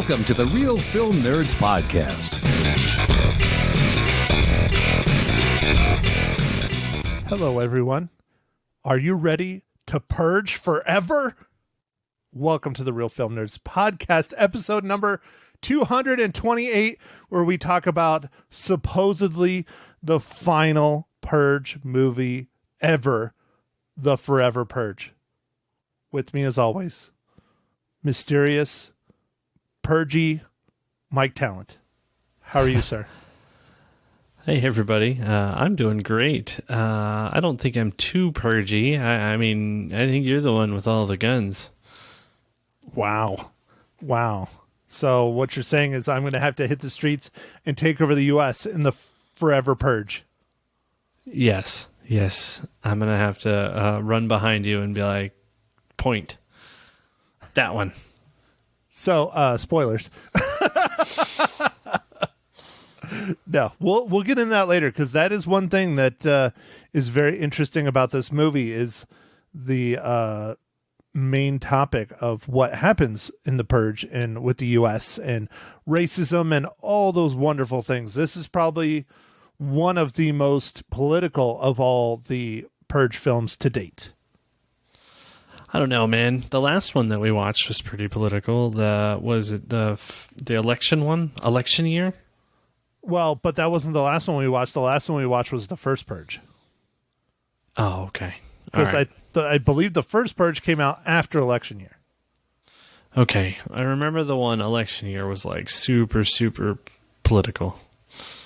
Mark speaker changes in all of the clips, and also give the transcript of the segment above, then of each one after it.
Speaker 1: Welcome to the Real Film Nerds Podcast.
Speaker 2: Hello, everyone. Are you ready to purge forever? Welcome to the Real Film Nerds Podcast, episode number 228, where we talk about supposedly the final purge movie ever, the Forever Purge. With me, as always, mysterious, purgy Mike Talent. How are you, sir?
Speaker 3: Hey, everybody. I'm doing great. I don't think I'm too purgy. I mean, I think you're the one with all the guns.
Speaker 2: Wow. So what you're saying is I'm going to have to hit the streets and take over the U.S. in the Forever Purge.
Speaker 3: Yes. I'm going to have to run behind you and be like, point. That one.
Speaker 2: So, spoilers. No, we'll get in that later, because that is one thing that is very interesting about this movie is the main topic of what happens in the Purge and with the U.S. and racism and all those wonderful things. This is probably one of the most political of all the Purge films to date.
Speaker 3: I don't know, man. The last one that we watched was pretty political. Was it the election one? Election year?
Speaker 2: Well, but that wasn't the last one we watched. The last one we watched was the first Purge.
Speaker 3: Oh, okay.
Speaker 2: Because I believe the first Purge came out after election year.
Speaker 3: Okay. I remember the one election year was like super, super political.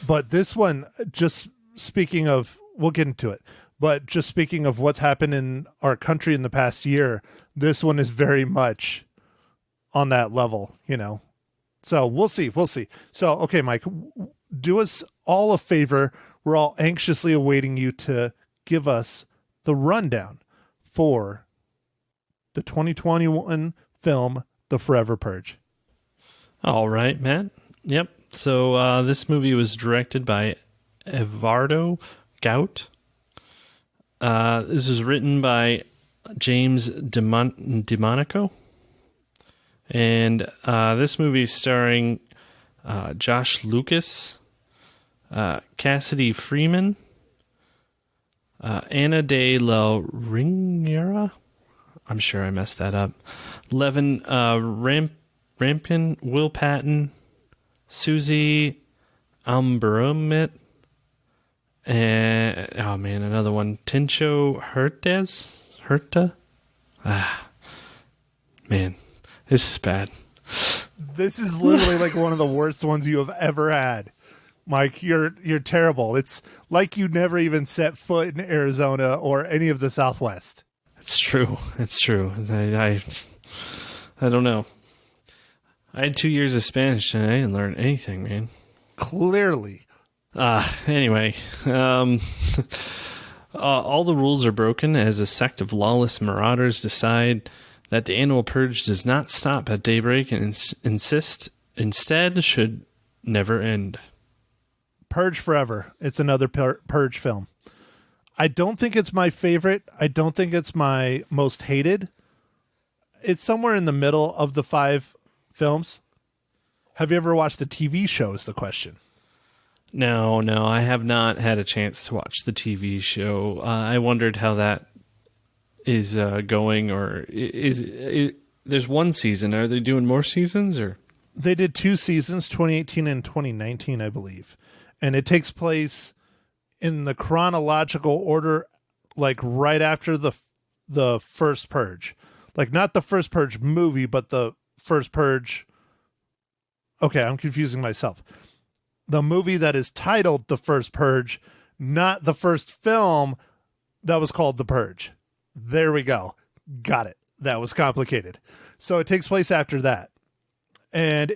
Speaker 2: But this one, just speaking of, we'll get into it, but just speaking of what's happened in our country in the past year, this one is very much on that level, you know. So we'll see. So, okay, Mike, do us all a favor. We're all anxiously awaiting you to give us the rundown for the 2021 film, The Forever Purge.
Speaker 3: All right, Matt. Yep. So this movie was directed by Eduardo Gout. This was written by James DeMonico. And this movie is starring Josh Lucas, Cassidy Freeman, Anna de la Reguera, I'm sure I messed that up, Levin Rampin, Will Patton, Susie Ambrumit, and another one, Tenoch Huerta. Man, this is bad.
Speaker 2: This is literally like one of the worst ones you have ever had. Mike, you're terrible. It's like you never even set foot in Arizona or any of the Southwest.
Speaker 3: It's true. I don't know. I had 2 years of Spanish and I didn't learn anything, man.
Speaker 2: Clearly.
Speaker 3: Anyway, all the rules are broken as a sect of lawless marauders decide that the annual purge does not stop at daybreak and instead should never end.
Speaker 2: Purge Forever. It's another Purge film. I don't think it's my favorite. I don't think it's my most hated. It's somewhere in the middle of the 5 films. Have you ever watched the TV show is the question.
Speaker 3: No, I have not had a chance to watch the TV show. I wondered how that is going, or is there's one season. Are they doing more seasons, or?
Speaker 2: They did 2 seasons, 2018 and 2019, I believe. And it takes place in the chronological order, like right after the first Purge. Like not the first Purge movie, but the first Purge. Okay, I'm confusing myself. The movie that is titled The First Purge, not the first film that was called The Purge. There we go. Got it. That was complicated. So it takes place after that. And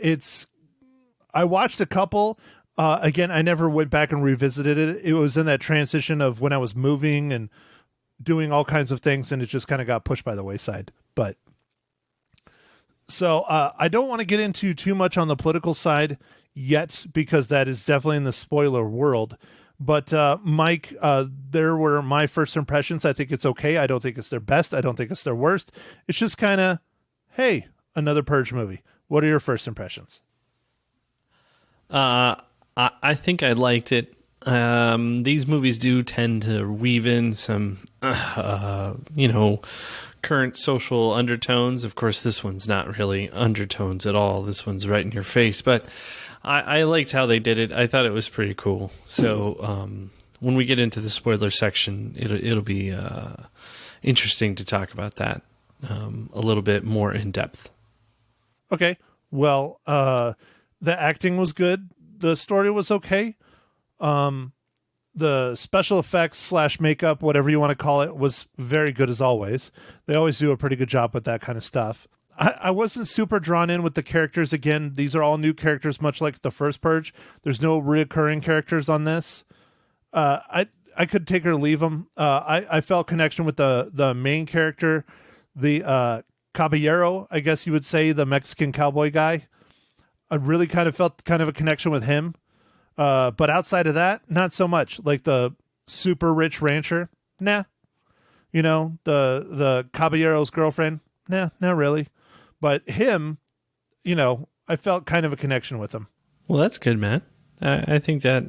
Speaker 2: I watched a couple. Again, I never went back and revisited it. It was in that transition of when I was moving and doing all kinds of things, and it just kind of got pushed by the wayside. But so I don't want to get into too much on the political side yet, because that is definitely in the spoiler world. But Mike, there were my first impressions. I think it's okay. I don't think it's their best. I don't think it's their worst. It's just kind of, hey, another Purge movie. What are your first impressions?
Speaker 3: I think I liked it. These movies do tend to weave in some, current social undertones. Of course, this one's not really undertones at all. This one's right in your face. But I liked how they did it. I thought it was pretty cool. So when we get into the spoiler section, it'll be interesting to talk about that a little bit more in depth.
Speaker 2: Okay. Well, the acting was good. The story was okay. The special effects / makeup, whatever you want to call it, was very good as always. They always do a pretty good job with that kind of stuff. I wasn't super drawn in with the characters. Again, these are all new characters, much like the first Purge. There's no reoccurring characters on this. I could take or leave them. I felt connection with the main character, the Caballero, I guess you would say, the Mexican cowboy guy. I really kind of felt kind of a connection with him. But outside of that, not so much. Like the super rich rancher, nah. The Caballero's girlfriend, nah, not really. But him, I felt kind of a connection with him.
Speaker 3: Well, that's good, man. I think that,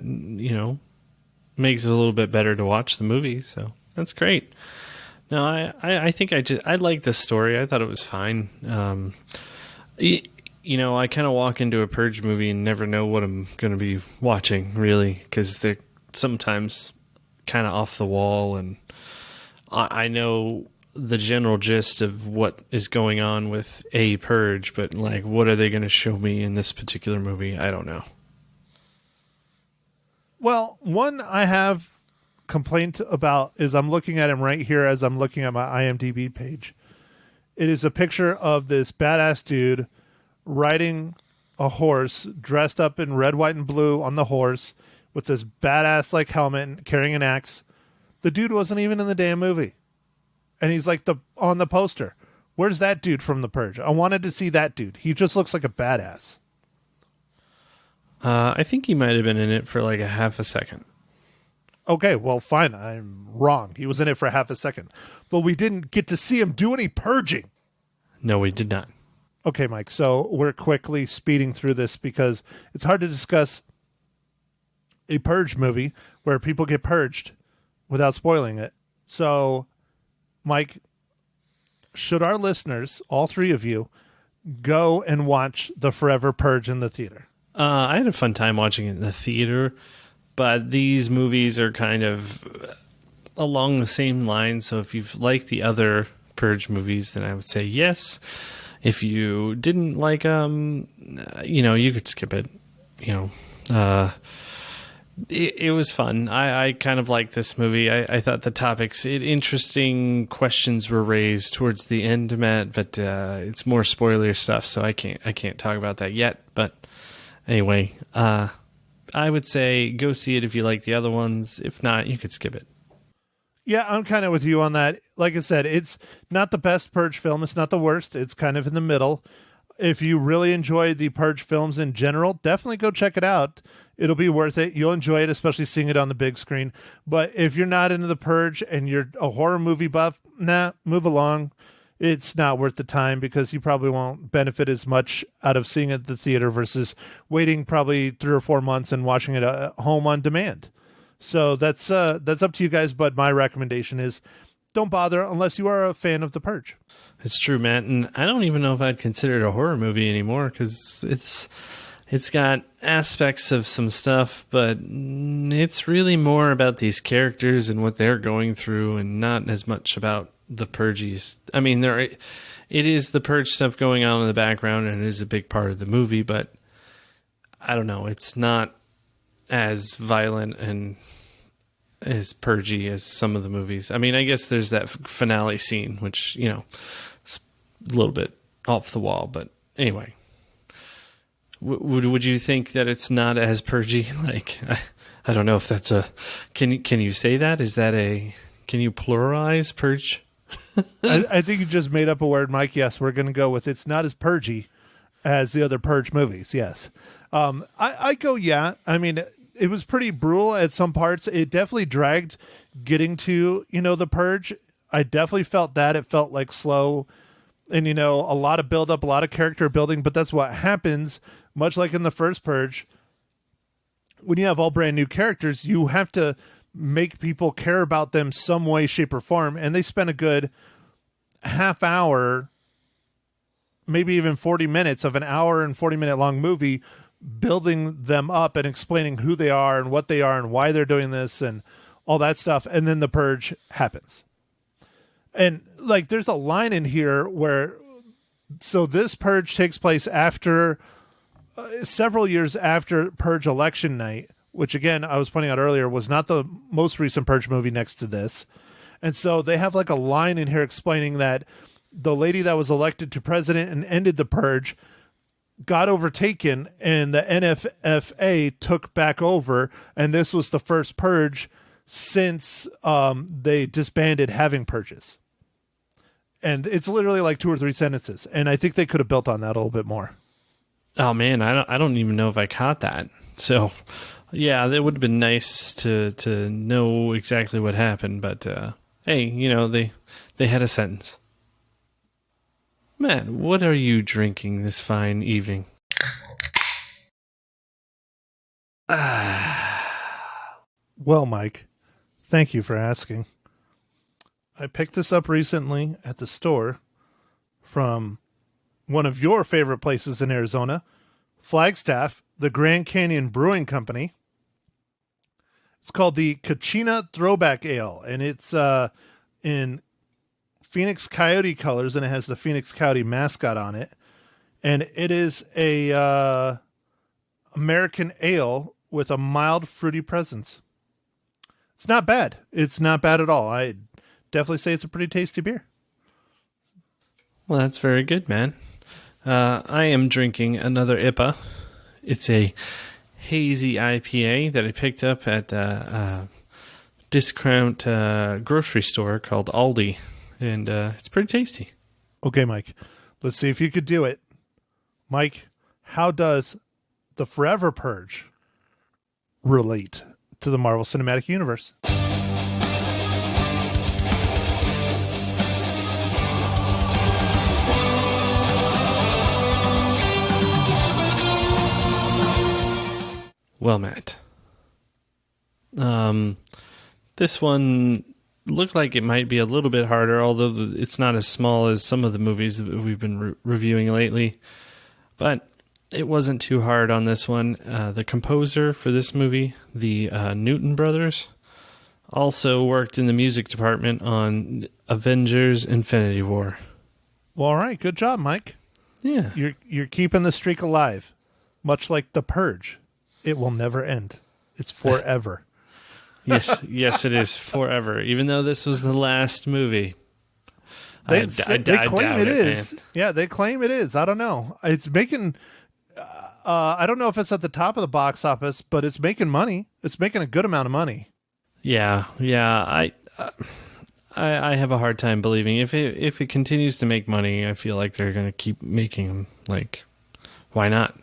Speaker 3: makes it a little bit better to watch the movie. So that's great. No, I think I like this story. I thought it was fine. I kind of walk into a Purge movie and never know what I'm going to be watching, really, because they're sometimes kind of off the wall, and I know the general gist of what is going on with a Purge, but, like, what are they going to show me in this particular movie? I don't know.
Speaker 2: Well, one I have complaint about is I'm looking at him right here as I'm looking at my IMDb page. It is a picture of this badass dude riding a horse, dressed up in red, white, and blue on the horse with this badass like helmet and carrying an axe. The dude wasn't even in the damn movie. And he's like on the poster. Where's that dude from The Purge? I wanted to see that dude. He just looks like a badass.
Speaker 3: I think he might have been in it for like a half a second.
Speaker 2: Okay, well, fine. I'm wrong. He was in it for half a second. But we didn't get to see him do any purging.
Speaker 3: No, we did not.
Speaker 2: Okay, Mike, so we're quickly speeding through this because it's hard to discuss a Purge movie where people get purged without spoiling it. So, Mike, should our listeners, all three of you, go and watch the Forever Purge in the theater?
Speaker 3: I had a fun time watching it in the theater, but these movies are kind of along the same line. So if you've liked the other Purge movies, then I would say yes. If you didn't like them, you could skip it. It was fun. I kind of liked this movie. I thought the topics, interesting questions were raised towards the end, Matt, but it's more spoiler stuff, so I can't talk about that yet. But anyway, I would say go see it if you like the other ones. If not, you could skip it.
Speaker 2: Yeah, I'm kind of with you on that. Like I said, it's not the best Purge film. It's not the worst. It's kind of in the middle. If you really enjoy the Purge films in general, definitely go check it out. It'll be worth it. You'll enjoy it, especially seeing it on the big screen. But if you're not into the Purge and you're a horror movie buff, move along. It's not worth the time because you probably won't benefit as much out of seeing it at the theater versus waiting probably 3 or 4 months and watching it at home on demand. So that's up to you guys, but my recommendation is don't bother unless you are a fan of The Purge.
Speaker 3: It's true, Matt, and I don't even know if I'd consider it a horror movie anymore because it's got aspects of some stuff, but it's really more about these characters and what they're going through and not as much about the Purges. I mean, it is the Purge stuff going on in the background and it is a big part of the movie, but I don't know, it's not as violent and as purgy as some of the movies. I mean, I guess there's that finale scene, which, is a little bit off the wall, but anyway. Would you think that it's not as purgy? Like, I don't know if that's can you say that? Is that can you pluralize purge?
Speaker 2: I think you just made up a word, Mike. Yes, we're going to go with it's not as purgy as the other Purge movies. Yes. I go, yeah. I mean, it was pretty brutal at some parts. It definitely dragged getting to, the Purge. I definitely felt that. It felt like slow And, a lot of build up, a lot of character building, but that's what happens, much like in the first Purge. When you have all brand new characters, you have to make people care about them some way, shape, or form. And they spend a good half hour, maybe even 40 minutes of an hour and 40-minute long movie building them up and explaining who they are and what they are and why they're doing this and all that stuff. And then the Purge happens. And like, there's a line in here where, so this Purge takes place after several years after Purge election night, which again, I was pointing out earlier, was not the most recent Purge movie next to this. And so they have like a line in here explaining that the lady that was elected to president and ended the Purge got overtaken and the NFFA took back over. And this was the first Purge since they disbanded having purges. And it's literally like 2 or 3 sentences. And I think they could have built on that a little bit more.
Speaker 3: Oh man, I don't even know if I caught that. So yeah, that would have been nice to know exactly what happened, but hey, they had a sentence. Matt, what are you drinking this fine evening?
Speaker 2: Well, Mike, thank you for asking. I picked this up recently at the store from one of your favorite places in Arizona, Flagstaff, the Grand Canyon Brewing Company. It's called the Kachina Throwback Ale, and it's in Phoenix Coyote colors, and it has the Phoenix Coyote mascot on it. And it is a American ale with a mild fruity presence. It's not bad. It's not bad at all. I definitely say it's a pretty tasty beer.
Speaker 3: Well, that's very good, man. I am drinking another IPA. It's a hazy IPA that I picked up at a discount grocery store called Aldi, and it's pretty tasty.
Speaker 2: Okay, Mike, let's see if you could do it. Mike, how does the Forever Purge relate to the Marvel Cinematic Universe?
Speaker 3: Well, Matt, this one looked like it might be a little bit harder, although it's not as small as some of the movies that we've been reviewing lately. But it wasn't too hard on this one. The composer for this movie, the Newton brothers, also worked in the music department on Avengers: Infinity War.
Speaker 2: Well, all right, good job, Mike.
Speaker 3: Yeah,
Speaker 2: You're keeping the streak alive, much like the Purge. It will never end. It's forever.
Speaker 3: yes, it is forever. Even though this was the last movie,
Speaker 2: they claim it is. Man. Yeah, they claim it is. I don't know. It's making. I don't know if it's at the top of the box office, but it's making money. It's making a good amount of money.
Speaker 3: Yeah. I have a hard time believing if it continues to make money. I feel like they're going to keep making them. Like, why not?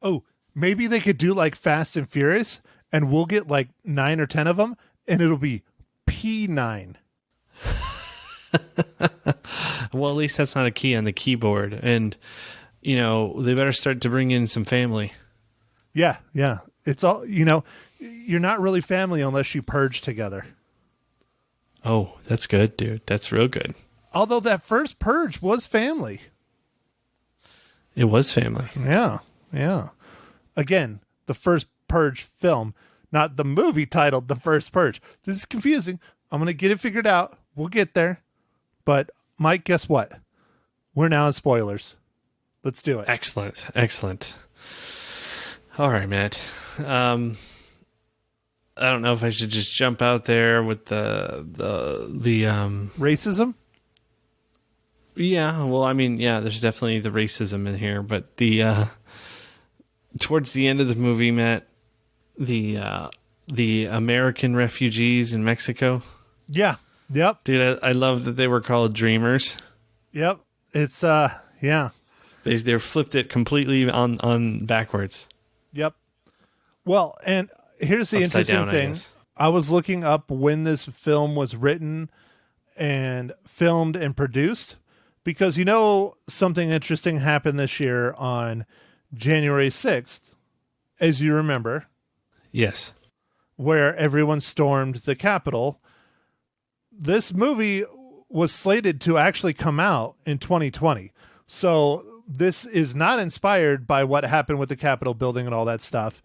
Speaker 2: Oh. Maybe they could do like Fast and Furious, and we'll get like 9 or 10 of them, and it'll be P9.
Speaker 3: Well, at least that's not a key on the keyboard. And, they better start to bring in some family.
Speaker 2: Yeah. It's all, you're not really family unless you purge together.
Speaker 3: Oh, that's good, dude. That's real good.
Speaker 2: Although that first Purge was family.
Speaker 3: It was family.
Speaker 2: Yeah. Again, the first Purge film, not the movie titled The First Purge. This is confusing. I'm going to get it figured out. We'll get there. But, Mike, guess what? We're now in spoilers. Let's do it.
Speaker 3: Excellent. All right, Matt. I don't know if I should just jump out there with the
Speaker 2: racism?
Speaker 3: Yeah, well, I mean, yeah, there's definitely the racism in here, but towards the end of the movie, Matt, the American refugees in Mexico.
Speaker 2: Yeah. Yep.
Speaker 3: Dude, I love that they were called dreamers.
Speaker 2: Yep. It's yeah.
Speaker 3: They flipped it completely on backwards.
Speaker 2: Yep. Well, and here's the interesting thing. I was looking up when this film was written and filmed and produced. because something interesting happened this year on January 6th, as you remember.
Speaker 3: Yes.
Speaker 2: Where everyone stormed the Capitol. This movie was slated to actually come out in 2020. So this is not inspired by what happened with the Capitol building and all that stuff.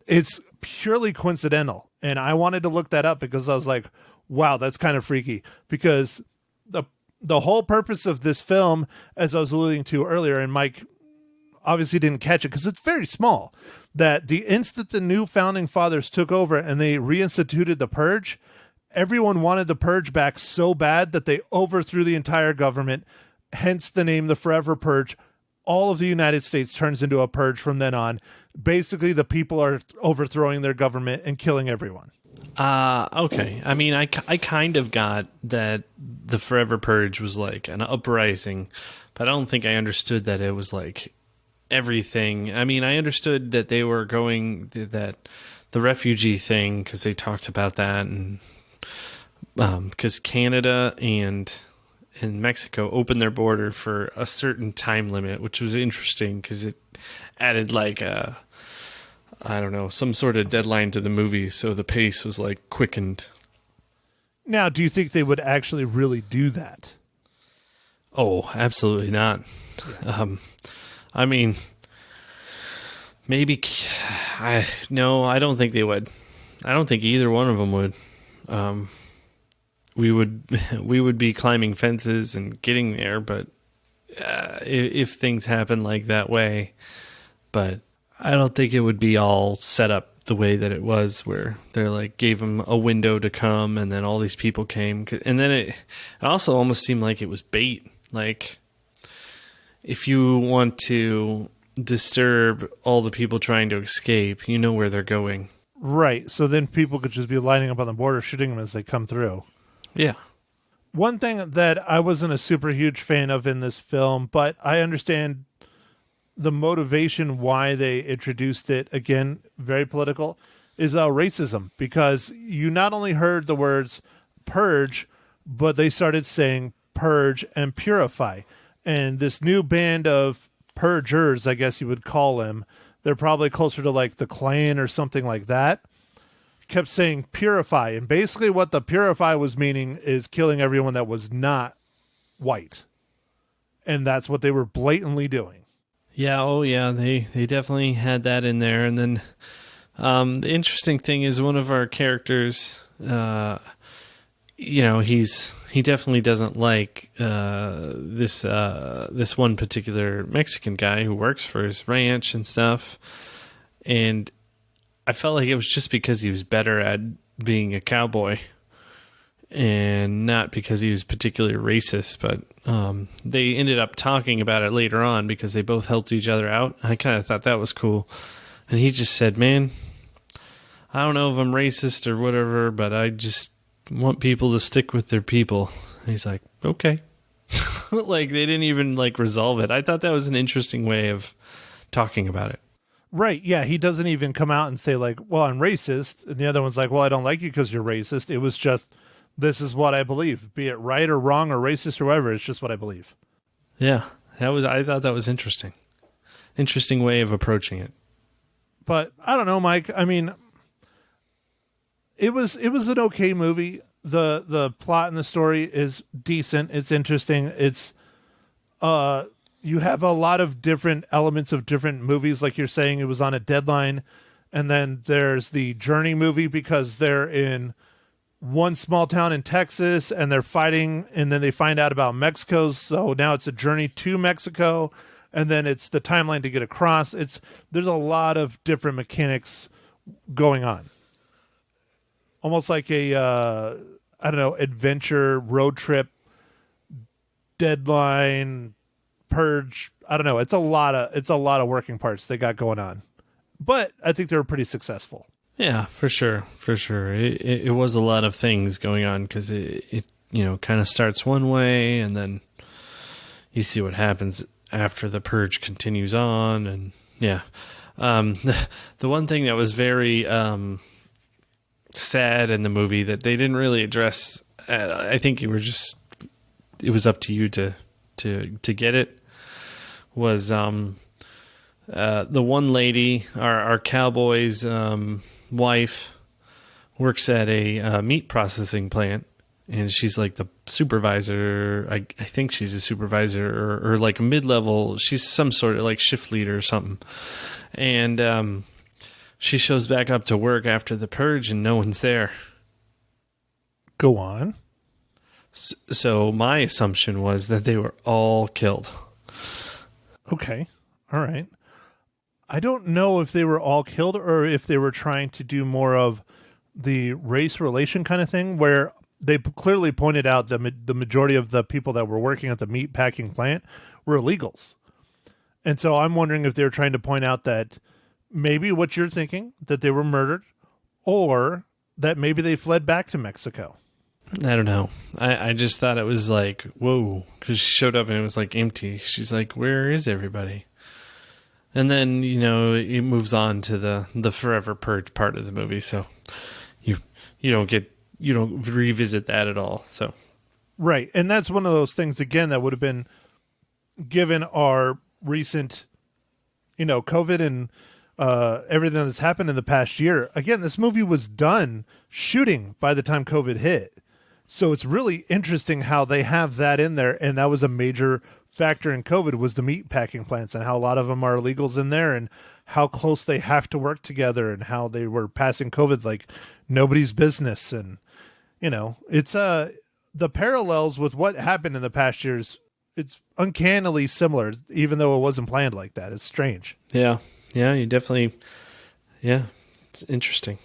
Speaker 2: It's purely coincidental. And I wanted to look that up because I was like, wow, that's kind of freaky. Because the whole purpose of this film, as I was alluding to earlier, and Mike obviously didn't catch it because it's very small, that the instant the new founding fathers took over and they reinstituted the purge, everyone wanted the purge back so bad that they overthrew the entire government, hence the name the Forever Purge. All of the United States turns into a purge from then on. Basically, the people are overthrowing their government and killing everyone.
Speaker 3: Okay. I mean, I kind of got that the Forever Purge was like an uprising, but I don't think I understood that it was like everything. I mean, I understood that they were going that the refugee thing because they talked about that, and because Canada and Mexico opened their border for a certain time limit, which was interesting because it added like some sort of deadline to the movie, so the pace was like quickened.
Speaker 2: Now, do you think they would actually really do that?
Speaker 3: Oh, absolutely not. Yeah. I mean, maybe. I don't think they would. I don't think either one of them would. We would be climbing fences and getting there, but if things happen like that way, but I don't think it would be all set up the way that it was, where they're like gave them a window to come, and then all these people came, and then it also almost seemed like it was bait. Like, if you want to disturb all the people trying to escape, you know where they're going.
Speaker 2: Right. So then people could just be lining up on the border, shooting them as they come through.
Speaker 3: Yeah.
Speaker 2: One thing that I wasn't a super huge fan of in this film, but I understand the motivation why they introduced it, again, very political, is racism. Because you not only heard the words purge, but they started saying purge and purify. And this new band of purgers, I guess you would call them, they're probably closer to like the Klan or something like that, kept saying purify. And basically what the purify was meaning is killing everyone that was not white. And that's what they were blatantly doing. Yeah,
Speaker 3: oh yeah, they definitely had that in there. And then the interesting thing is one of our characters, he definitely doesn't like this one particular Mexican guy who works for his ranch and stuff. And I felt like it was just because he was better at being a cowboy and not because he was particularly racist. But they ended up talking about it later on because they both helped each other out. I kind of thought that was cool. And he just said, man, I don't know if I'm racist or whatever, but I just want people to stick with their people. And he's like, okay. Like, they didn't even like resolve it. I thought that was an interesting way of talking about it.
Speaker 2: Right. Yeah. He doesn't even come out and say like, well, I'm racist. And the other one's like, well, I don't like you because you're racist. It was just, this is what I believe, be it right or wrong or racist or whatever. It's just what I believe.
Speaker 3: Yeah. I thought that was interesting. Interesting way of approaching it.
Speaker 2: But I don't know, Mike. I mean, it was an okay movie. The plot and the story is decent. It's interesting. It's, you have a lot of different elements of different movies. Like you're saying, it was on a deadline. And then there's the Journey movie because they're in one small town in Texas and they're fighting. And then they find out about Mexico. So now it's a journey to Mexico. And then it's the timeline to get across. There's a lot of different mechanics going on. Almost like a, adventure, road trip, deadline, purge. I don't know. It's a lot of working parts they got going on, but I think they were pretty successful.
Speaker 3: Yeah, for sure. It was a lot of things going on because it kind of starts one way and then you see what happens after the purge continues on. And yeah, the one thing that was very sad in the movie that they didn't really address, I think it was up to you to to get it was the one lady, our cowboy's wife, works at a meat processing plant, and she's like the supervisor. I think she's a supervisor or like a mid-level. She's some sort of like shift leader or something. And she shows back up to work after the purge, and no one's there.
Speaker 2: Go on.
Speaker 3: So my assumption was that they were all killed.
Speaker 2: Okay. All right. I don't know if they were all killed or if they were trying to do more of the race relation kind of thing, where they clearly pointed out that the majority of the people that were working at the meat packing plant were illegals. And so I'm wondering if they're trying to point out that maybe what you're thinking, that they were murdered, or that maybe they fled back to Mexico.
Speaker 3: I don't know. I just thought it was like, whoa, because she showed up and it was like empty. She's like, where is everybody? And then, it moves on to the Forever Purge part of the movie. So you don't revisit that at all. So
Speaker 2: right. And that's one of those things, again, that would have been given our recent, COVID and everything that's happened in the past year. Again, this movie was done shooting by the time COVID hit. So it's really interesting how they have that in there. And that was a major factor in COVID, was the meat packing plants and how a lot of them are illegals in there and how close they have to work together and how they were passing COVID like nobody's business. And, it's the parallels with what happened in the past years. It's uncannily similar, even though it wasn't planned like that. It's strange.
Speaker 3: Yeah. Yeah. You definitely. Yeah. It's interesting.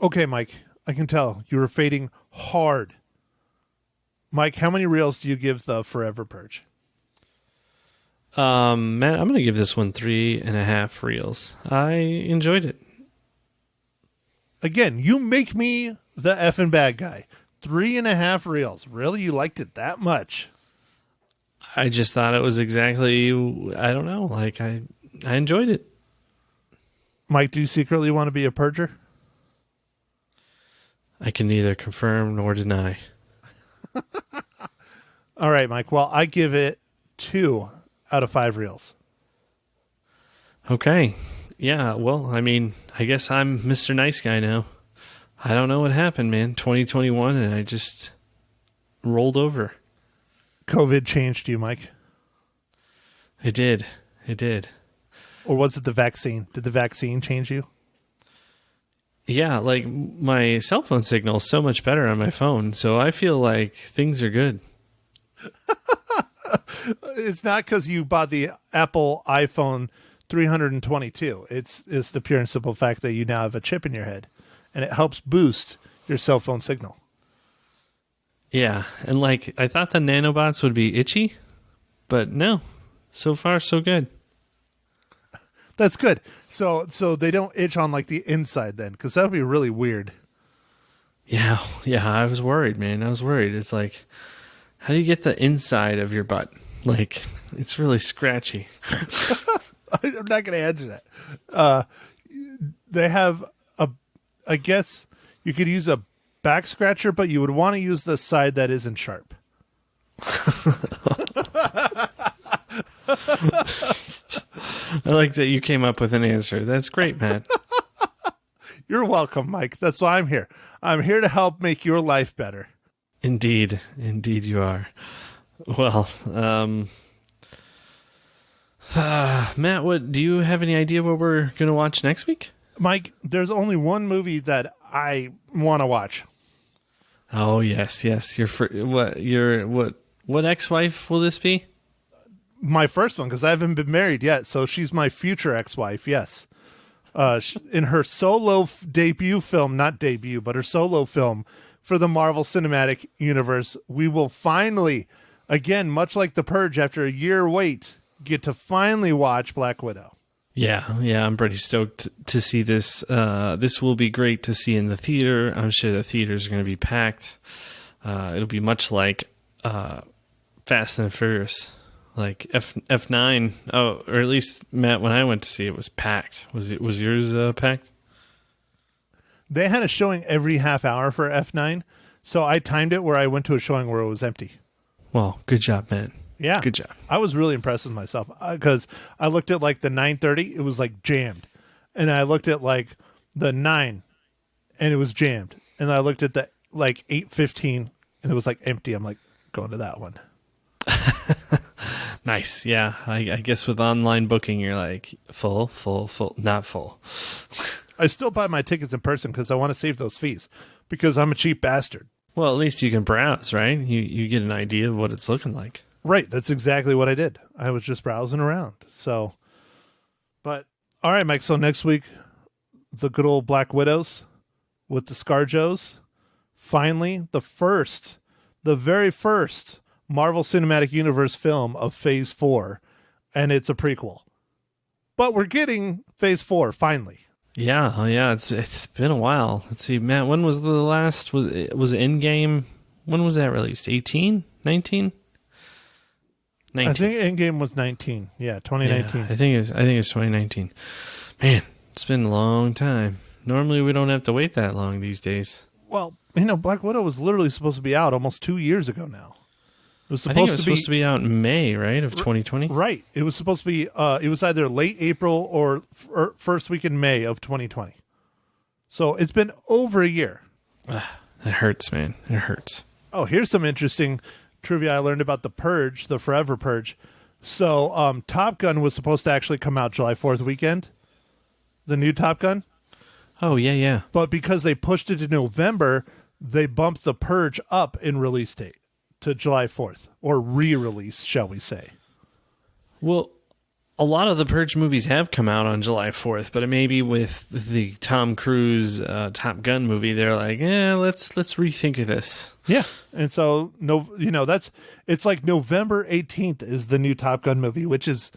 Speaker 2: Okay, Mike, I can tell you were fading hard. Mike, how many reels do you give the Forever Purge?
Speaker 3: Matt, I'm going to give this one 3.5 reels. I enjoyed it.
Speaker 2: Again, you make me the effing bad guy. 3.5 reels. Really? You liked it that much?
Speaker 3: I just thought it was exactly, I don't know, like I enjoyed it.
Speaker 2: Mike, do you secretly want to be a purger?
Speaker 3: I can neither confirm nor deny.
Speaker 2: All right, Mike. Well, I give it 2 out of 5 reels.
Speaker 3: Okay. Yeah, well, I mean, I guess I'm Mr. Nice Guy now. I don't know what happened, man. 2021, and I just rolled over.
Speaker 2: COVID changed you, Mike.
Speaker 3: It did. It did.
Speaker 2: Or was it the vaccine? Did the vaccine change you?
Speaker 3: Yeah, like my cell phone signal is so much better on my phone, so I feel like things are good.
Speaker 2: It's not because you bought the Apple iPhone 322. It's the pure and simple fact that you now have a chip in your head, and it helps boost your cell phone signal.
Speaker 3: Yeah, and like I thought the nanobots would be itchy, but no, so far so good.
Speaker 2: That's good. So they don't itch on like the inside then, because that would be really weird.
Speaker 3: Yeah, I was worried, man. I was worried. It's like, how do you get the inside of your butt? Like, it's really scratchy.
Speaker 2: I'm not going to answer that. They have I guess you could use a back scratcher, but you would want to use the side that isn't sharp.
Speaker 3: I like that you came up with an answer. That's great, Matt.
Speaker 2: You're welcome, Mike. That's why I'm here. I'm here to help make your life better.
Speaker 3: Indeed you are. Well, Matt, what do you have any idea what we're going to watch next week?
Speaker 2: Mike, there's only one movie that I want to watch.
Speaker 3: Oh, yes. What ex-wife will this be?
Speaker 2: My first one, because I haven't been married yet, so she's my future ex-wife, yes. In her solo debut film, not debut, but her solo film for the Marvel Cinematic Universe, we will finally, again, much like The Purge, after a year wait, get to finally watch Black Widow.
Speaker 3: Yeah, I'm pretty stoked to see this. This will be great to see in the theater. I'm sure the theaters are going to be packed. It'll be much like Fast and Furious. Like F9, or at least Matt, when I went to see it, was packed. Was yours packed?
Speaker 2: They had a showing every half hour for F9, so I timed it where I went to a showing where it was empty.
Speaker 3: Well, good job, man.
Speaker 2: Yeah.
Speaker 3: Good job.
Speaker 2: I was really impressed with myself because I looked at like the 9:30, it was like jammed. And I looked at like the 9 and it was jammed. And I looked at the like 8:15 and it was like empty. I'm like, going to that one.
Speaker 3: Nice. Yeah. I guess with online booking, you're like full, not full.
Speaker 2: I still buy my tickets in person because I want to save those fees because I'm a cheap bastard.
Speaker 3: Well, at least you can browse, right? You get an idea of what it's looking like.
Speaker 2: Right. That's exactly what I did. I was just browsing around. So, but all right, Mike. So next week, the good old Black Widows with the ScarJos. Finally, the very first Marvel Cinematic Universe film of Phase 4, and it's a prequel. But we're getting Phase 4 finally.
Speaker 3: Yeah, oh yeah, it's been a while. Let's see, Matt, when was the last was Endgame? When was that released? 18? 19? 19.
Speaker 2: I think Endgame was 19. Yeah, 2019.
Speaker 3: Yeah, I think it's 2019. Man, it's been a long time. Normally we don't have to wait that long these days.
Speaker 2: Well, Black Widow was literally supposed to be out almost 2 years ago now. It was
Speaker 3: supposed to be out in May, right, of 2020?
Speaker 2: Right. It was supposed to be, it was either late April or first week in May of 2020. So it's been over a year.
Speaker 3: It hurts, man. It hurts.
Speaker 2: Oh, here's some interesting trivia I learned about the Purge, the Forever Purge. So Top Gun was supposed to actually come out July 4th weekend. The new Top Gun.
Speaker 3: Oh, yeah.
Speaker 2: But because they pushed it to November, they bumped the Purge up in release date to July 4th, or re-release, shall we say.
Speaker 3: Well, a lot of the Purge movies have come out on July 4th, but maybe with the Tom Cruise Top Gun movie, they're like, let's rethink of this.
Speaker 2: Yeah. And so, it's like November 18th is the new Top Gun movie, which is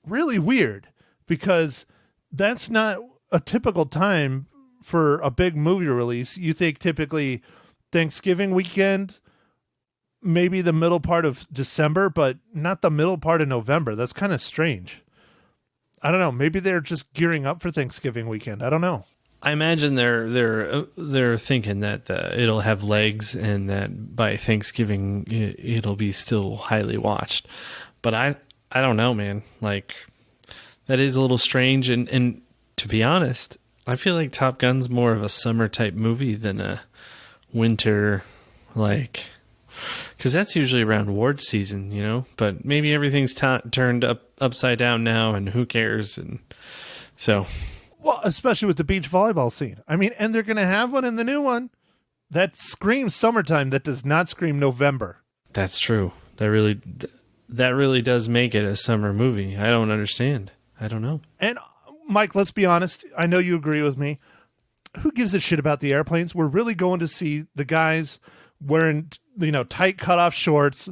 Speaker 2: really weird because that's not a typical time for a big movie release. You think typically Thanksgiving weekend, maybe the middle part of December, but not the middle part of November. That's kind of strange. I don't know. Maybe they're just gearing up for Thanksgiving weekend. I don't know.
Speaker 3: I imagine they're thinking that it'll have legs and that by Thanksgiving it'll be still highly watched. But I don't know, man. Like, that is a little strange. And to be honest, I feel like Top Gun's more of a summer type movie than a winter, like, because that's usually around award season, but maybe everything's turned upside down now and who cares? And so,
Speaker 2: well, especially with the beach volleyball scene. I mean, and they're going to have one in the new one that screams summertime. That does not scream November.
Speaker 3: That's true. That really does make it a summer movie. I don't understand. I don't know.
Speaker 2: And Mike, let's be honest. I know you agree with me. Who gives a shit about the airplanes? We're really going to see the guys wearing, tight cutoff shorts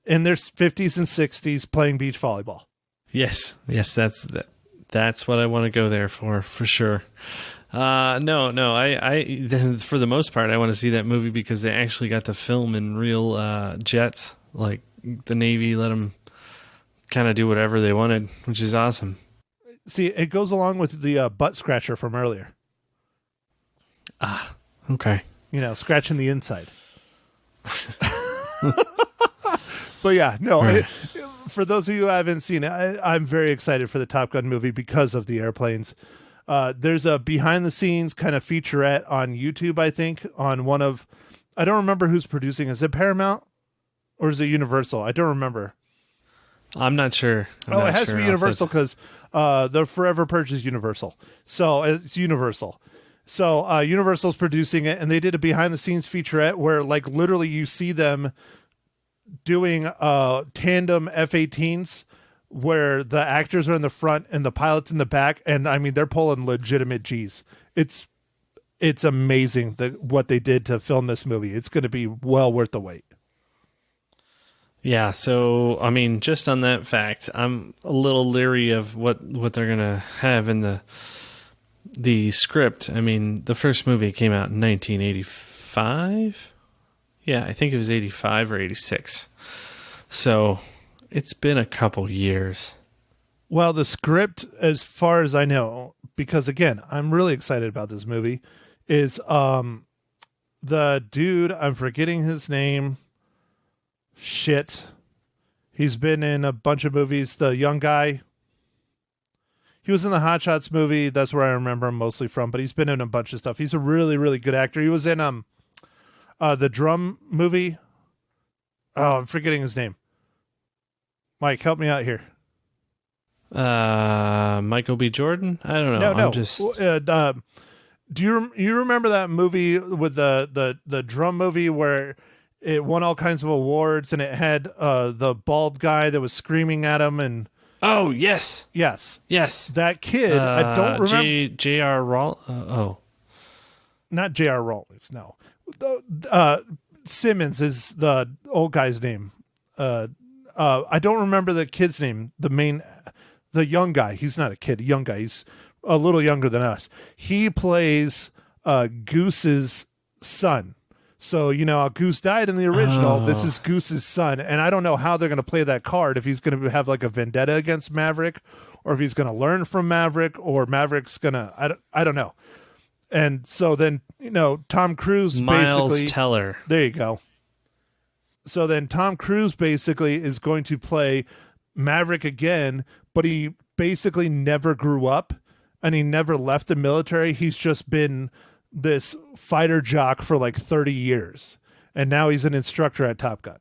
Speaker 2: in their 50s and 60s playing beach volleyball.
Speaker 3: Yes, that's what I want to go there for sure. No, I for the most part, I want to see that movie because they actually got to film in real jets. Like, the Navy let them kind of do whatever they wanted, which is awesome.
Speaker 2: See, it goes along with the butt scratcher from earlier.
Speaker 3: Ah, okay.
Speaker 2: Scratching the inside. But yeah, no,
Speaker 3: right.
Speaker 2: For those of you who haven't seen it, I'm very excited for the Top Gun movie because of the airplanes. There's a behind the scenes kind of featurette on YouTube, I think, on one of, I don't remember who's producing. Is it Paramount or is it Universal? I don't remember.
Speaker 3: I'm not sure.
Speaker 2: It has to be Universal because the Forever Purge is Universal. So it's Universal. So Universal's producing it, and they did a behind-the-scenes featurette where, like, literally you see them doing tandem F-18s where the actors are in the front and the pilot's in the back, and, I mean, they're pulling legitimate Gs. It's amazing what they did to film this movie. It's going to be well worth the wait.
Speaker 3: Yeah, so, I mean, just on that fact, I'm a little leery of what they're going to have in the script. I mean, the first movie came out in 1985. Yeah, I think it was 85 or 86. So it's been a couple years.
Speaker 2: Well, the script, as far as I know, because again, I'm really excited about this movie, is the dude, I'm forgetting his name. Shit. He's been in a bunch of movies. The young guy. He was in the Hot Shots movie. That's where I remember him mostly from. But he's been in a bunch of stuff. He's a really, really good actor. He was in the Drum movie. Oh, I'm forgetting his name. Mike, help me out here.
Speaker 3: Michael B. Jordan? I don't know.
Speaker 2: No.
Speaker 3: I'm just...
Speaker 2: do you remember that movie with the drum movie where it won all kinds of awards and it had the bald guy that was screaming at him and...
Speaker 3: Oh, yes.
Speaker 2: Yes.
Speaker 3: Yes.
Speaker 2: That kid, I don't remember...
Speaker 3: J.R. Rawlings?
Speaker 2: Not J.R. Rawlings, no. Simmons is the old guy's name. I don't remember the kid's name. The young guy. He's not a kid. A young guy. He's a little younger than us. He plays Goose's son. So, Goose died in the original. Oh. This is Goose's son. And I don't know how they're going to play that card, if he's going to have like a vendetta against Maverick, or if he's going to learn from Maverick, or Maverick's going to, I don't know. And so then, Tom Cruise
Speaker 3: Miles Teller.
Speaker 2: There you go. So then Tom Cruise basically is going to play Maverick again, but he basically never grew up and he never left the military. He's just been this fighter jock for like 30 years. And now he's an instructor at Top Gun.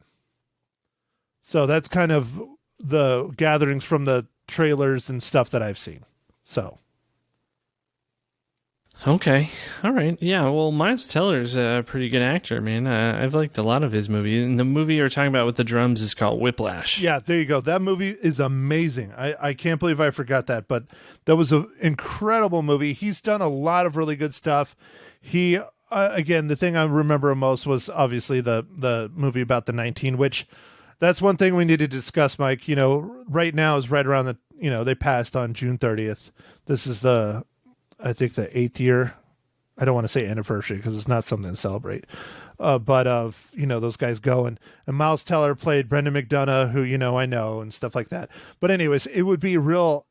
Speaker 2: So that's kind of the gatherings from the trailers and stuff that I've seen. So.
Speaker 3: Okay. All right. Yeah. Well, Miles Teller's a pretty good actor, man. I've liked a lot of his movies. And the movie you're talking about with the drums is called Whiplash.
Speaker 2: Yeah, there you go. That movie is amazing. I can't believe I forgot that, but that was an incredible movie. He's done a lot of really good stuff. He, again, the thing I remember most was obviously the movie about the 19, which that's one thing we need to discuss, Mike. Right now is right around they passed on June 30th. This is I think the 8th year. I don't want to say anniversary because it's not something to celebrate. But those guys go and Miles Teller played Brendan McDonough, who, I know, and stuff like that. But anyways, it would be real,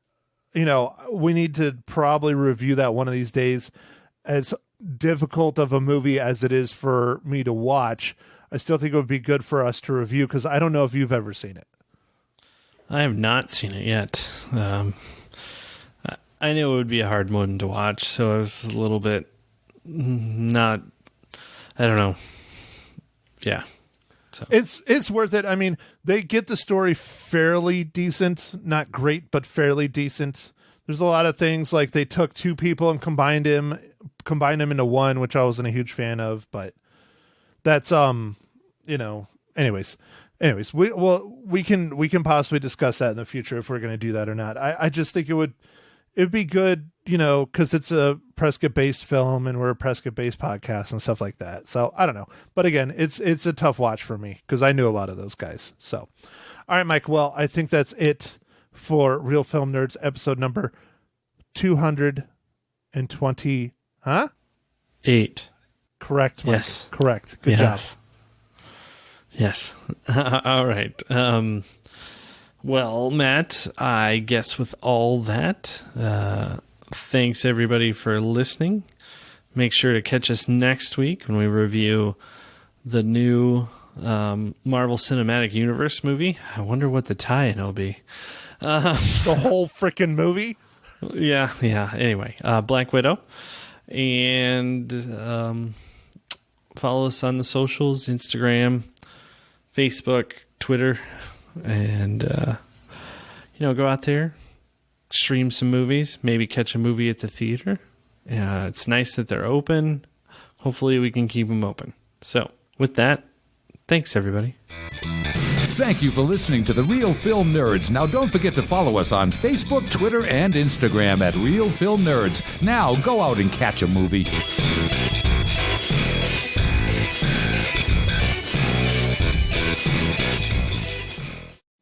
Speaker 2: we need to probably review that one of these days. As difficult of a movie as it is for me to watch, I still think it would be good for us to review because I don't know if you've ever seen it.
Speaker 3: I have not seen it yet. I knew it would be a hard one to watch, so I was a little bit not, I don't know. Yeah. So
Speaker 2: it's worth it. I mean, they get the story fairly decent, not great, but fairly decent. There's a lot of things like they took two people and combined them into one, which I wasn't a huge fan of, but that's anyways, we can possibly discuss that in the future if we're going to do that or not. I just think it'd be good, because it's a Prescott-based film and we're a Prescott-based podcast and stuff like that. So I don't know. But again, it's a tough watch for me because I knew a lot of those guys. So, all right, Mike. Well, I think that's it for Real Film Nerds episode number 220. Huh?
Speaker 3: 8.
Speaker 2: Correct, Mike.
Speaker 3: Yes.
Speaker 2: Correct. Good job.
Speaker 3: Yes. All right. Well, Matt, I guess with all that, thanks everybody for listening. Make sure to catch us next week when we review the new Marvel Cinematic Universe movie. I wonder what the tie-in will be.
Speaker 2: The whole freaking movie?
Speaker 3: Yeah. Anyway, Black Widow. And follow us on the socials, Instagram, Facebook, Twitter. And, go out there, stream some movies, maybe catch a movie at the theater. It's nice that they're open. Hopefully we can keep them open. So with that, thanks everybody.
Speaker 1: Thank you for listening to The Real Film Nerds. Now don't forget to follow us on Facebook, Twitter, and Instagram at Real Film Nerds. Now go out and catch a movie.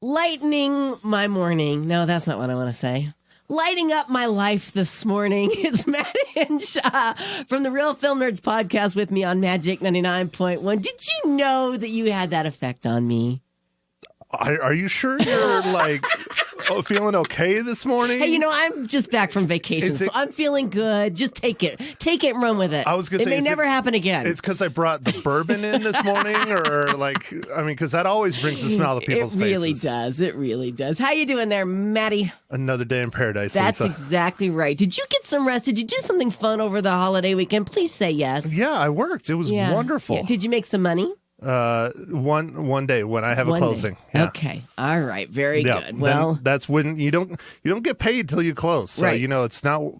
Speaker 4: Lightening my morning. No, that's not what I want to say. Lighting up my life this morning. It's Matt and Shaw from the Real Film Nerds podcast with me on Magic 99.1. Did you know that you had that effect on me?
Speaker 2: Are you sure you're like feeling okay this morning.
Speaker 4: Hey, I'm just back from vacation, so I'm feeling good. Just take it and run with it.
Speaker 2: I was going to say,
Speaker 4: it may never happen again.
Speaker 2: It's because I brought the bourbon in this morning, or because that always brings a smile to people's faces.
Speaker 4: It really does. It really does. How you doing there, Maddie?
Speaker 2: Another day in paradise.
Speaker 4: That's
Speaker 2: Lisa.
Speaker 4: exactly right. Did you get some rest? Did you do something fun over the holiday weekend? Please say yes.
Speaker 2: Yeah, I worked. It was wonderful.
Speaker 4: Yeah. Did you make some money?
Speaker 2: One day when I have a closing.
Speaker 4: Yeah. Okay. All right. Very good. Well,
Speaker 2: that's when you don't get paid till you close. So
Speaker 4: right.
Speaker 2: It's not.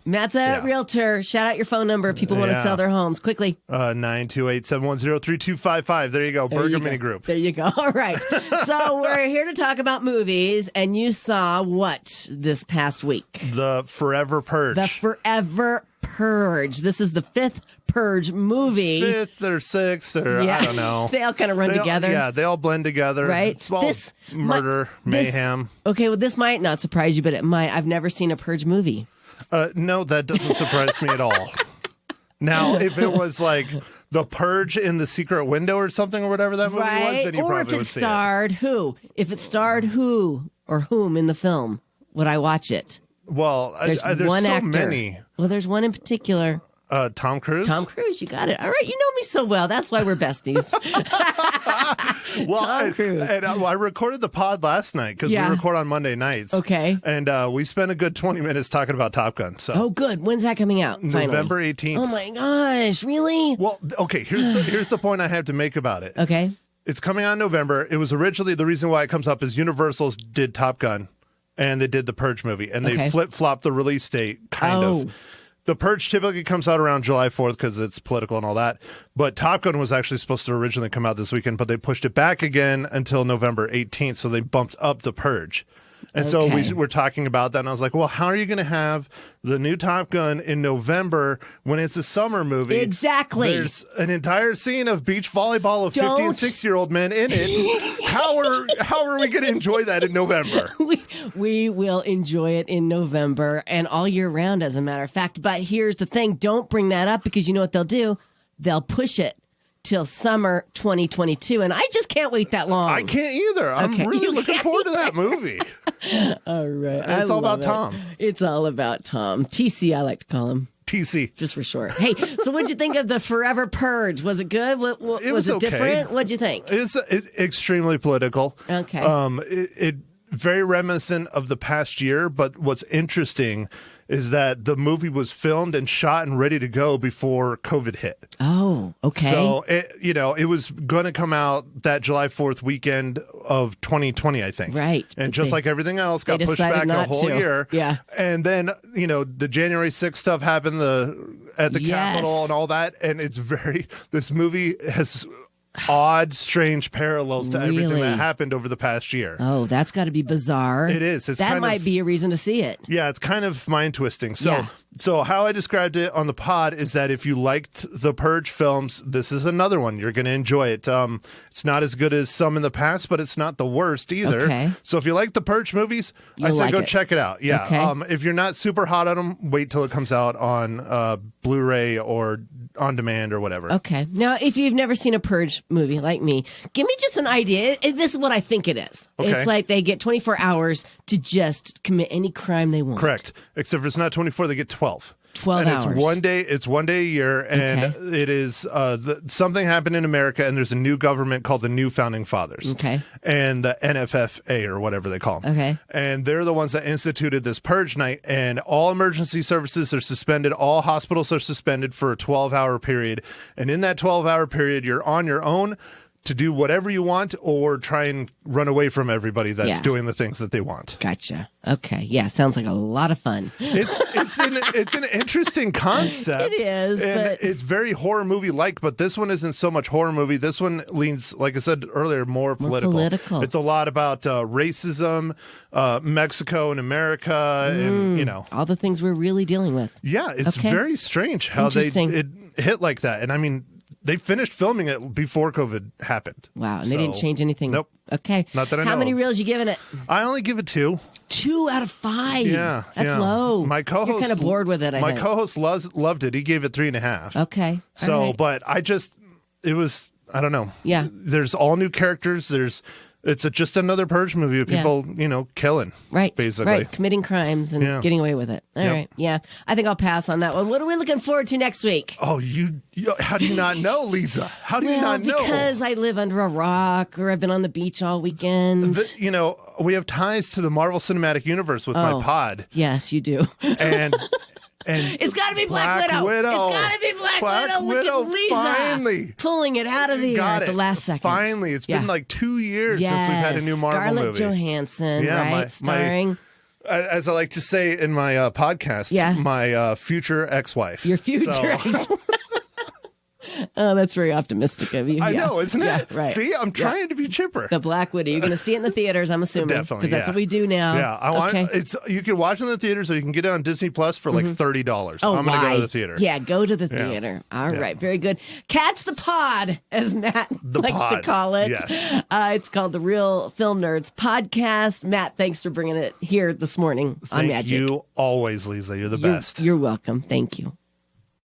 Speaker 4: Matt's a realtor. Shout out your phone number if people want to sell their homes quickly.
Speaker 2: 928-710-3255. There you go. Burger Mini Group.
Speaker 4: There you go. All right. So we're here to talk about movies, and you saw what this past week?
Speaker 2: The Forever Purge.
Speaker 4: The Forever Purge. This is the fifth Purge movie.
Speaker 2: Fifth or sixth, or I don't know.
Speaker 4: They all kind of run together.
Speaker 2: They all blend together.
Speaker 4: Right.
Speaker 2: It's all murder, mayhem.
Speaker 4: Okay, well, this might not surprise you, but it might. I've never seen a Purge movie.
Speaker 2: No, that doesn't surprise me at all. Now, if it was like The Purge in the Secret Window or something or whatever that movie was, then you probably would see it.
Speaker 4: Or if it starred who or whom in the film, would I watch it?
Speaker 2: Well, there's
Speaker 4: one
Speaker 2: so
Speaker 4: actor.
Speaker 2: many.
Speaker 4: Well, there's one in particular.
Speaker 2: Tom Cruise?
Speaker 4: Tom Cruise, you got it. All right, you know me so well. That's why we're besties.
Speaker 2: Well,
Speaker 4: Tom Cruise.
Speaker 2: And I recorded the pod last night because we record on Monday nights.
Speaker 4: Okay.
Speaker 2: And we spent a good 20 minutes talking about Top Gun. So.
Speaker 4: Oh, good. When's that coming out? Finally?
Speaker 2: November 18th.
Speaker 4: Oh my gosh, really?
Speaker 2: Well, okay, here's the point I have to make about it.
Speaker 4: Okay.
Speaker 2: It's coming out in November. It was originally, the reason why it comes up is Universal's did Top Gun and they did the Purge movie, and they flip-flopped the release date, kind of. The Purge typically comes out around July 4th because it's political and all that. But Top Gun was actually supposed to originally come out this weekend, but they pushed it back again until November 18th, so they bumped up the Purge. And so we were talking about that, and I was like, well, how are you going to have the new Top Gun in November when it's a summer movie?
Speaker 4: Exactly.
Speaker 2: There's an entire scene of beach volleyball of 50 and 6-year-old men in it. How are we going to enjoy that in November?
Speaker 4: We will enjoy it in November and all year round, as a matter of fact. But here's the thing. Don't bring that up, because you know what they'll do? They'll push it till summer 2022, and I just can't wait that long.
Speaker 2: I can't either. I'm really looking forward to that movie.
Speaker 4: All right.
Speaker 2: And it's all about Tom.
Speaker 4: It's all about Tom. TC, I like to call him.
Speaker 2: TC.
Speaker 4: Just for short. Hey, so what'd you think of the Forever Purge? Was it good? Was it different? What'd you think?
Speaker 2: It's extremely political.
Speaker 4: Okay.
Speaker 2: It very reminiscent of the past year, but what's interesting is that the movie was filmed and shot and ready to go before COVID hit.
Speaker 4: Oh, okay.
Speaker 2: So, it was going to come out that July 4th weekend of 2020, I think.
Speaker 4: Right.
Speaker 2: And just like everything else, got pushed back a whole year.
Speaker 4: Yeah.
Speaker 2: And then, the January 6th stuff happened at the Capitol and all that. And this movie has odd, strange parallels to everything that happened over the past year.
Speaker 4: Oh, that's got to be bizarre.
Speaker 2: It is.
Speaker 4: That might be a reason to see it.
Speaker 2: Yeah, it's kind of mind twisting. So how I described it on the pod is that if you liked the Purge films, this is another one. You're going to enjoy it. It's not as good as some in the past, but it's not the worst either.
Speaker 4: Okay.
Speaker 2: So if you like the Purge movies, I say go check it out. Yeah.
Speaker 4: Okay.
Speaker 2: If you're not super hot on them, wait till it comes out on Blu-ray or on demand or whatever.
Speaker 4: Okay. Now, if you've never seen a Purge movie like me, give me just an idea. This is what I think it is.
Speaker 2: Okay.
Speaker 4: It's like they get 24 hours to just commit any crime they want.
Speaker 2: Correct. Except for it's not 24, they get 12.
Speaker 4: 12 hours.
Speaker 2: It's one day a year, and it is something happened in America, and there's a new government called the New Founding Fathers.
Speaker 4: Okay.
Speaker 2: And the NFFA, or whatever they call them.
Speaker 4: Okay.
Speaker 2: And they're the ones that instituted this Purge night, and all emergency services are suspended. All hospitals are suspended for a 12-hour period. And in that 12-hour period, you're on your own to do whatever you want or try and run away from everybody that's doing the things that they want.
Speaker 4: Gotcha. Okay. Yeah, sounds like a lot of fun.
Speaker 2: It's an interesting concept.
Speaker 4: It is,
Speaker 2: and
Speaker 4: but
Speaker 2: it's very horror movie like, but this one isn't so much horror movie. This one leans, like I said earlier, more political. It's a lot about racism, Mexico and America, and
Speaker 4: all the things we're really dealing with.
Speaker 2: Yeah, it's very strange how it hit like that. And I mean, they finished filming it before COVID happened.
Speaker 4: Wow, and they didn't change anything.
Speaker 2: Nope.
Speaker 4: Okay.
Speaker 2: Not that I know.
Speaker 4: How many reels you giving it?
Speaker 2: I only give it 2.
Speaker 4: 2 out of 5.
Speaker 2: Yeah.
Speaker 4: That's low.
Speaker 2: My co-host,
Speaker 4: you're kind of bored with it, I think.
Speaker 2: My co-host loved it. He gave it 3.5.
Speaker 4: Okay.
Speaker 2: So, but it was, I don't know.
Speaker 4: Yeah.
Speaker 2: There's all new characters. There's It's just another Purge movie of people, killing.
Speaker 4: Right.
Speaker 2: Basically.
Speaker 4: Right. Committing crimes and getting away with it. All right. Yeah. I think I'll pass on that one. What are we looking forward to next week?
Speaker 2: Oh, you how do you not know, Lisa? How do you not know?
Speaker 4: Because I live under a rock or I've been on the beach all weekend.
Speaker 2: We have ties to the Marvel Cinematic Universe with my pod.
Speaker 4: Yes, you do.
Speaker 2: And
Speaker 4: it's got to be Black Widow. It's got to be Black Widow. Look at Lisa
Speaker 2: finally
Speaker 4: pulling it out of the air at the last second.
Speaker 2: Finally. It's been like 2 years since we've had a new Marvel movie.
Speaker 4: Scarlett Johansson, right? Starring.
Speaker 2: As I like to say in my podcast, my future ex-wife.
Speaker 4: Your future ex-wife. Oh, that's very optimistic of you.
Speaker 2: I know, isn't it?
Speaker 4: Yeah, right.
Speaker 2: See, I'm trying to be chipper.
Speaker 4: The Black Widow. You're going to see it in the theaters, I'm assuming.
Speaker 2: Definitely,
Speaker 4: because that's what we do now.
Speaker 2: Yeah, you can watch it in the theaters, or you can get it on Disney Plus for like $30.
Speaker 4: Oh,
Speaker 2: I'm going to go to the theater.
Speaker 4: Yeah, go to the theater. All right, very good. Catch the pod, as Matt likes to call it.
Speaker 2: Yes.
Speaker 4: It's called the Real Film Nerds Podcast. Matt, thanks for bringing it here this morning on Magic.
Speaker 2: Thank you always, Lisa. You're the best.
Speaker 4: You're welcome. Thank you.